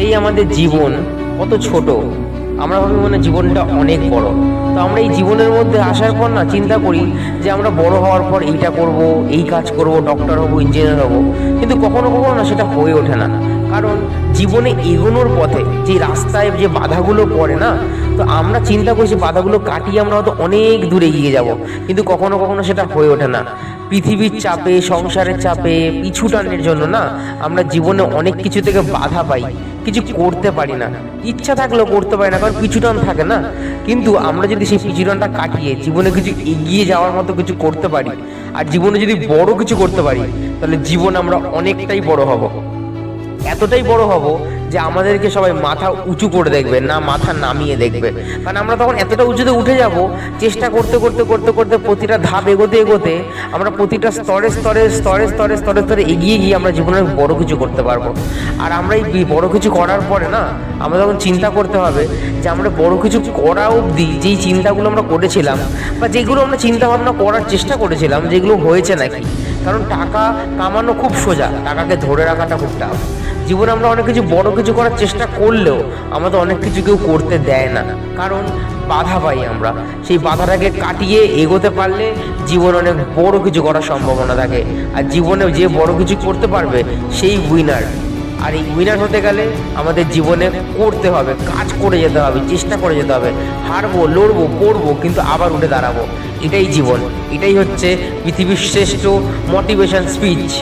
এই আমাদের জীবন কত ছোট, আমরা ভাবি মানে জীবনটা অনেক বড়। তো আমরা এই জীবনের মধ্যে আসার পর না চিন্তা করি যে আমরা বড় হওয়ার পর এইটা করব, এই কাজ করব, ডক্টর হব, ইঞ্জিনিয়ার হব, কিন্তু কখনো কখনো না সেটা হয়ে ওঠে না। কারণ জীবনে এগোনোর পথে যে রাস্তায় যে বাধাগুলো পড়ে না, তো আমরা চিন্তা করছি বাধাগুলো কাটিয়ে আমরা হয়তো অনেক দূরে এগিয়ে যাব, কিন্তু কখনো কখনো সেটা হয়ে ওঠে না। পৃথিবীর চাপে, সংসারের চাপে পিছু টানের জন্য না আমরা জীবনে অনেক কিছু থেকে বাধা পাই, কিছু করতে পারি না। ইচ্ছা থাকলেও করতে পারি না, কারণ পিছু টান থাকে না। কিন্তু আমরা যদি সেই পিছু টানটা কাটিয়ে জীবনে কিছু এগিয়ে যাওয়ার মতো কিছু করতে পারি, আর জীবনে যদি বড় কিছু করতে পারি, তাহলে জীবন আমরা অনেকটাই বড় হব। এতটাই বড় হব যে আমাদেরকে সবাই মাথা উঁচু করে দেখবে না, মাথা নামিয়ে দেখবে। কারণ আমরা তখন এতটা উঁচুতে উঠে যাব, চেষ্টা করতে করতে করতে করতে প্রতিটা ধাপ এগোতে এগোতে আমরা প্রতিটা স্তরে স্তরে স্তরে স্তরে স্তরে স্তরে এগিয়ে গিয়ে আমরা জীবনে বড় কিছু করতে পারবো। আর আমরা এই বড় কিছু করার পরে না আমরা তখন চিন্তা করতে হবে যে আমরা বড় কিছু করা অবধি যেই চিন্তাগুলো আমরা করেছিলাম, বা যেগুলো আমরা চিন্তা ভাবনা করার চেষ্টা করেছিলাম, যেগুলো হয়েছে নাকি। কারণ টাকা কামানো খুব সোজা, টাকাকে ধরে রাখাটা খুব টাফ। জীবনে আমরা অনেক কিছু বড় কিছু করার চেষ্টা করলেও আমাদের অনেক কিছু কেউ করতে দেয় না, কারণ বাধা পাই আমরা। সেই বাধাটাকে কাটিয়ে এগোতে পারলে জীবনে অনেক বড় কিছু করার সম্ভাবনা থাকে। আর জীবনে যে বড় কিছু করতে পারবে সেই উইনার। আর এই উইনার হতে গেলে আমাদের জীবনে করতে হবে, কাজ করে যেতে হবে, চেষ্টা করে যেতে হবে। হারবো, লড়বো, পড়বো, কিন্তু আবার উঠে দাঁড়াবো। এটাই জীবন, এটাই হচ্ছে পৃথিবীর শ্রেষ্ঠ মোটিভেশন স্পিচ।